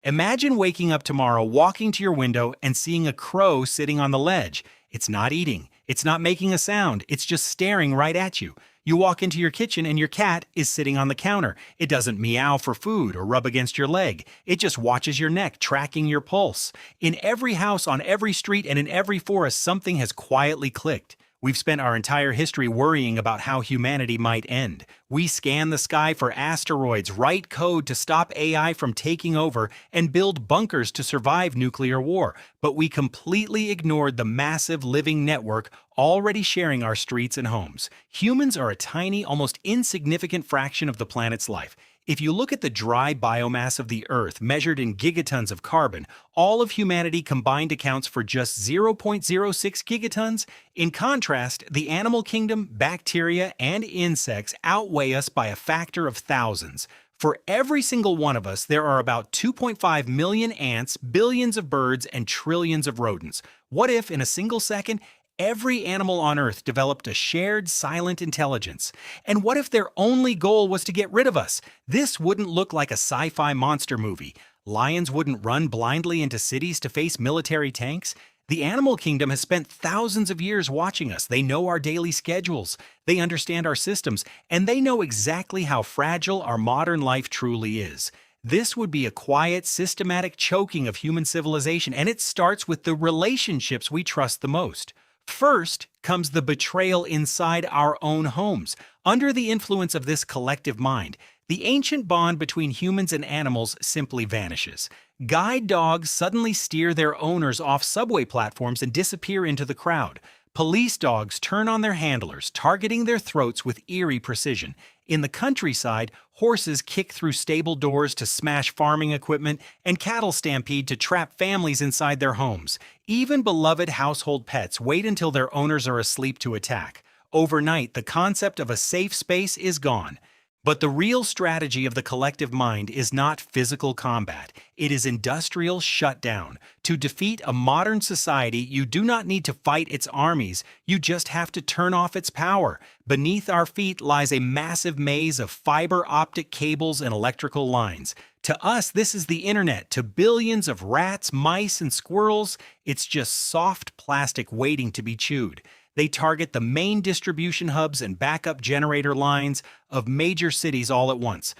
Imagine waking up tomorrow, walking to your window, and seeing a crow sitting on the ledge. It's not eating, it's not making a sound, it's just staring right at you. You walk into your kitchen and your cat is sitting on the counter. It doesn't meow for food or rub against your leg. It just watches your neck, tracking your pulse. In every house, on every street, and in every forest, something has quietly clicked. We've spent our entire history worrying about how humanity might end. We scan the sky for asteroids, write code to stop AI from taking over, and build bunkers to survive nuclear war. But we completely ignored the massive living network already sharing our streets and homes. Humans are a tiny, almost insignificant fraction of the planet's life. If you look at the dry biomass of the Earth measured in gigatons of carbon, all of humanity combined accounts for just 0.06 gigatons. In contrast, the animal kingdom, bacteria, and insects outweigh us by a factor of thousands. For every single one of us, there are about 2.5 million ants, billions of birds, and trillions of rodents. What if, in a single second, every animal on Earth developed a shared silent intelligence? And what if their only goal was to get rid of us? This wouldn't look like a sci-fi monster movie. Lions wouldn't run blindly into cities to face military tanks. The animal kingdom has spent thousands of years watching us. They know our daily schedules, they understand our systems, and they know exactly how fragile our modern life truly is. This would be a quiet, systematic choking of human civilization, and it starts with the relationships we trust the most. First comes the betrayal inside our own homes. Under the influence of this collective mind, the ancient bond between humans and animals simply vanishes. Guide dogs suddenly steer their owners off subway platforms and disappear into the crowd. Police dogs turn on their handlers, targeting their throats with eerie precision. In the countryside, horses kick through stable doors to smash farming equipment, and cattle stampede to trap families inside their homes. Even beloved household pets wait until their owners are asleep to attack. Overnight, the concept of a safe space is gone. But the real strategy of the collective mind is not physical combat. It is industrial shutdown. To defeat a modern society, you do not need to fight its armies. You just have to turn off its power. Beneath our feet lies a massive maze of fiber optic cables and electrical lines. To us, this is the internet. To billions of rats, mice, and squirrels, it's just soft plastic waiting to be chewed. They target the main distribution hubs and backup generator lines of major cities all at once.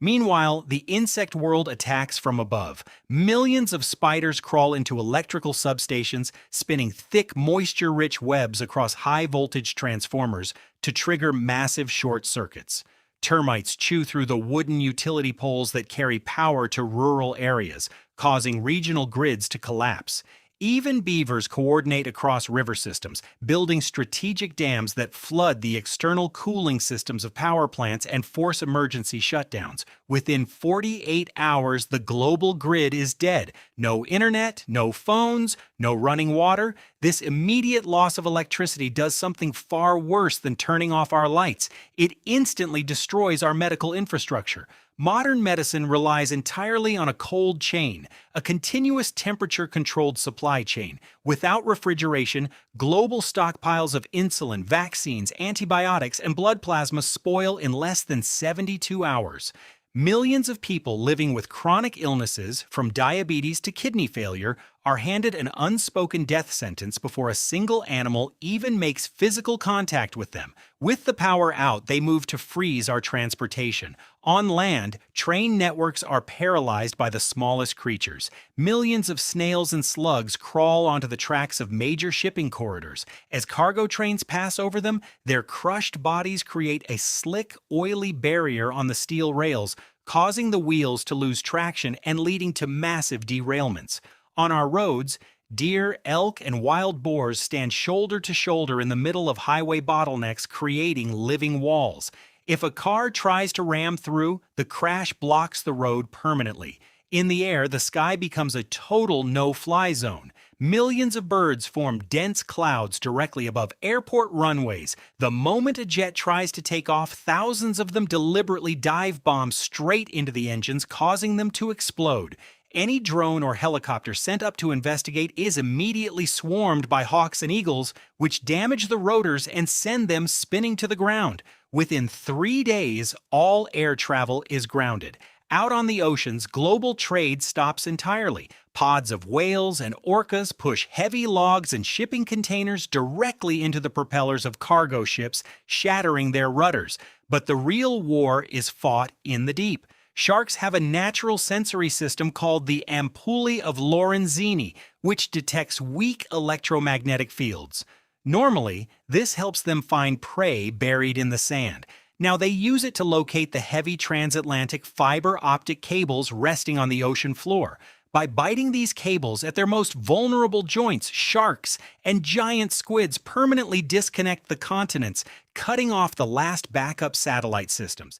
Meanwhile, the insect world attacks from above. Millions of spiders crawl into electrical substations, spinning thick, moisture-rich webs across high-voltage transformers to trigger massive short circuits. Termites chew through the wooden utility poles that carry power to rural areas, causing regional grids to collapse. Even beavers coordinate across river systems, building strategic dams that flood the external cooling systems of power plants and force emergency shutdowns. Within 48 hours, the global grid is dead. No internet, no phones, no running water. This immediate loss of electricity does something far worse than turning off our lights. It instantly destroys our medical infrastructure. Modern medicine relies entirely on a cold chain, a continuous temperature-controlled supply chain. Without refrigeration, global stockpiles of insulin, vaccines, antibiotics, and blood plasma spoil in less than 72 hours. Millions of people living with chronic illnesses, from diabetes to kidney failure, are handed an unspoken death sentence before a single animal even makes physical contact with them. With the power out, they move to freeze our transportation. On land, train networks are paralyzed by the smallest creatures. Millions of snails and slugs crawl onto the tracks of major shipping corridors. As cargo trains pass over them, their crushed bodies create a slick, oily barrier on the steel rails, causing the wheels to lose traction and leading to massive derailments. On our roads, deer, elk, and wild boars stand shoulder to shoulder in the middle of highway bottlenecks, creating living walls. If a car tries to ram through, the crash blocks the road permanently. In the air, the sky becomes a total no-fly zone. Millions of birds form dense clouds directly above airport runways. The moment a jet tries to take off, thousands of them deliberately dive bomb straight into the engines, causing them to explode. Any drone or helicopter sent up to investigate is immediately swarmed by hawks and eagles, which damage the rotors and send them spinning to the ground. Within 3 days, all air travel is grounded. Out on the oceans, global trade stops entirely. Pods of whales and orcas push heavy logs and shipping containers directly into the propellers of cargo ships, shattering their rudders. But the real war is fought in the deep. Sharks have a natural sensory system called the ampullae of Lorenzini, which detects weak electromagnetic fields. Normally, this helps them find prey buried in the sand. Now, they use it to locate the heavy transatlantic fiber optic cables resting on the ocean floor. By biting these cables at their most vulnerable joints, sharks and giant squids permanently disconnect the continents, cutting off the last backup satellite systems.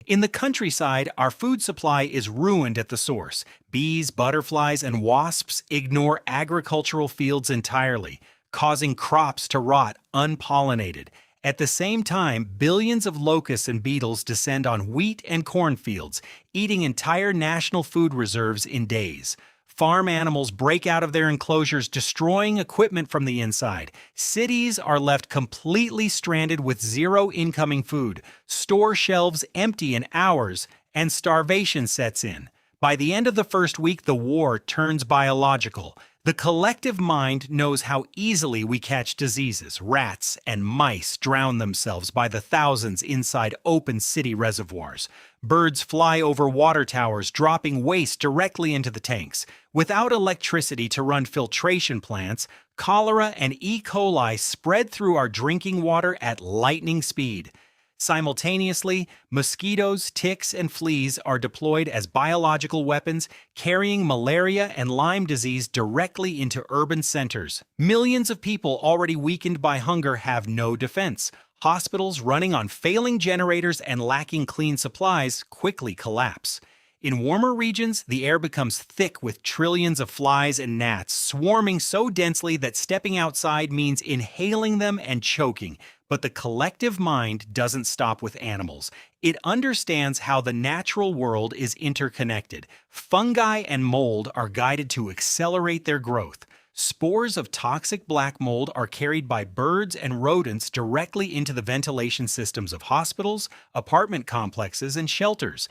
In the countryside, our food supply is ruined at the source. Bees, butterflies, and wasps ignore agricultural fields entirely, causing crops to rot unpollinated. At the same time, billions of locusts and beetles descend on wheat and cornfields, eating entire national food reserves in days. Farm animals break out of their enclosures, destroying equipment from the inside. Cities are left completely stranded with zero incoming food. Store shelves empty in hours, and starvation sets in. By the end of the first week, the war turns biological. The collective mind knows how easily we catch diseases. Rats and mice drown themselves by the thousands inside open city reservoirs. Birds fly over water towers, dropping waste directly into the tanks. Without electricity to run filtration plants, cholera and E. coli spread through our drinking water at lightning speed. Simultaneously, mosquitoes, ticks, and fleas are deployed as biological weapons, carrying malaria and Lyme disease directly into urban centers. Millions of people already weakened by hunger have no defense. Hospitals running on failing generators and lacking clean supplies quickly collapse. In warmer regions, the air becomes thick with trillions of flies and gnats, swarming so densely that stepping outside means inhaling them and choking. But the collective mind doesn't stop with animals. It understands how the natural world is interconnected. Fungi and mold are guided to accelerate their growth. Spores of toxic black mold are carried by birds and rodents directly into the ventilation systems of hospitals, apartment complexes, and shelters.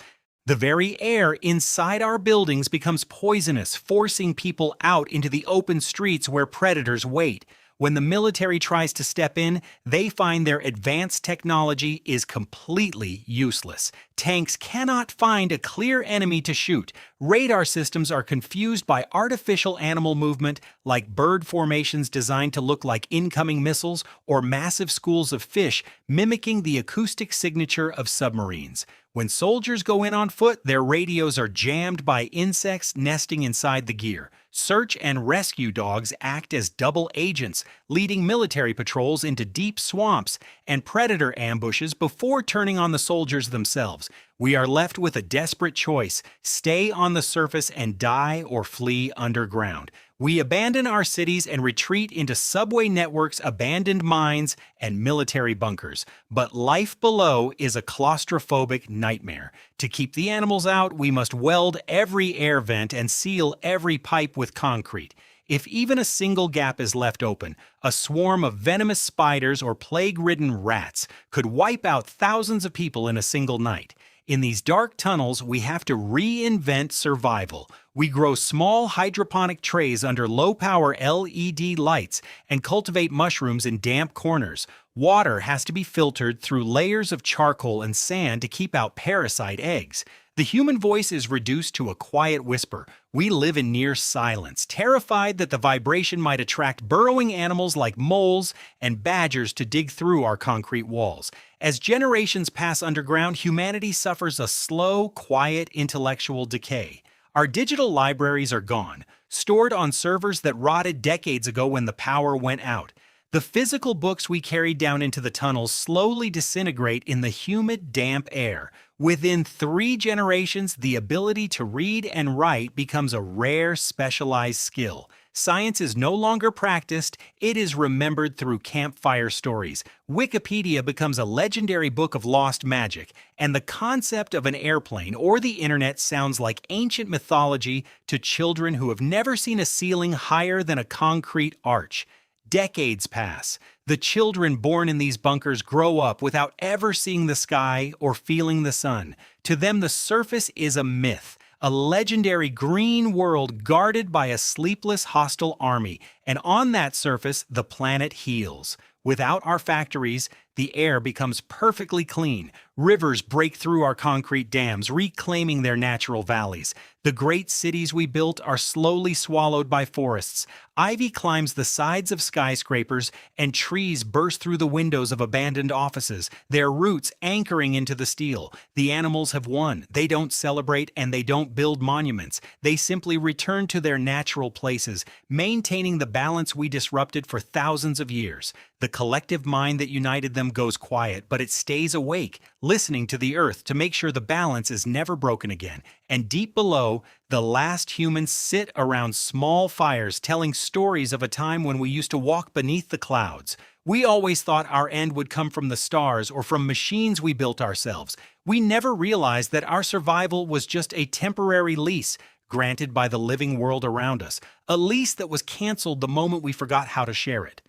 The very air inside our buildings becomes poisonous, forcing people out into the open streets where predators wait. When the military tries to step in, they find their advanced technology is completely useless. Tanks cannot find a clear enemy to shoot. Radar systems are confused by artificial animal movement, like bird formations designed to look like incoming missiles or massive schools of fish mimicking the acoustic signature of submarines. When soldiers go in on foot, their radios are jammed by insects nesting inside the gear. Search and rescue dogs act as double agents, leading military patrols into deep swamps and predator ambushes before turning on the soldiers themselves. We are left with a desperate choice: stay on the surface and die or flee underground. We abandon our cities and retreat into subway networks, abandoned mines, and military bunkers. But life below is a claustrophobic nightmare. To keep the animals out, we must weld every air vent and seal every pipe with concrete. If even a single gap is left open, a swarm of venomous spiders or plague-ridden rats could wipe out thousands of people in a single night. In these dark tunnels, we have to reinvent survival. We grow small hydroponic trays under low-power LED lights and cultivate mushrooms in damp corners. Water has to be filtered through layers of charcoal and sand to keep out parasite eggs. The human voice is reduced to a quiet whisper. We live in near silence, terrified that the vibration might attract burrowing animals like moles and badgers to dig through our concrete walls. As generations pass underground, humanity suffers a slow, quiet intellectual decay. Our digital libraries are gone, stored on servers that rotted decades ago when the power went out. The physical books we carried down into the tunnels slowly disintegrate in the humid, damp air. Within 3 generations, the ability to read and write becomes a rare, specialized skill. Science is no longer practiced, it is remembered through campfire stories. Wikipedia becomes a legendary book of lost magic, and the concept of an airplane or the internet sounds like ancient mythology to children who have never seen a ceiling higher than a concrete arch. Decades pass. The children born in these bunkers grow up without ever seeing the sky or feeling the sun. To them, the surface is a myth, a legendary green world guarded by a sleepless hostile army, and on that surface, the planet heals. Without our factories, the air becomes perfectly clean. Rivers break through our concrete dams, reclaiming their natural valleys. The great cities we built are slowly swallowed by forests. Ivy climbs the sides of skyscrapers, and trees burst through the windows of abandoned offices, their roots anchoring into the steel. The animals have won. They don't celebrate and they don't build monuments. They simply return to their natural places, maintaining the balance we disrupted for thousands of years. The collective mind that united them goes quiet, but it stays awake, listening to the earth to make sure the balance is never broken again. And deep below, the last humans sit around small fires telling stories of a time when we used to walk beneath the clouds. We always thought our end would come from the stars or from machines we built ourselves. We never realized that our survival was just a temporary lease granted by the living world around us, a lease that was canceled the moment we forgot how to share it.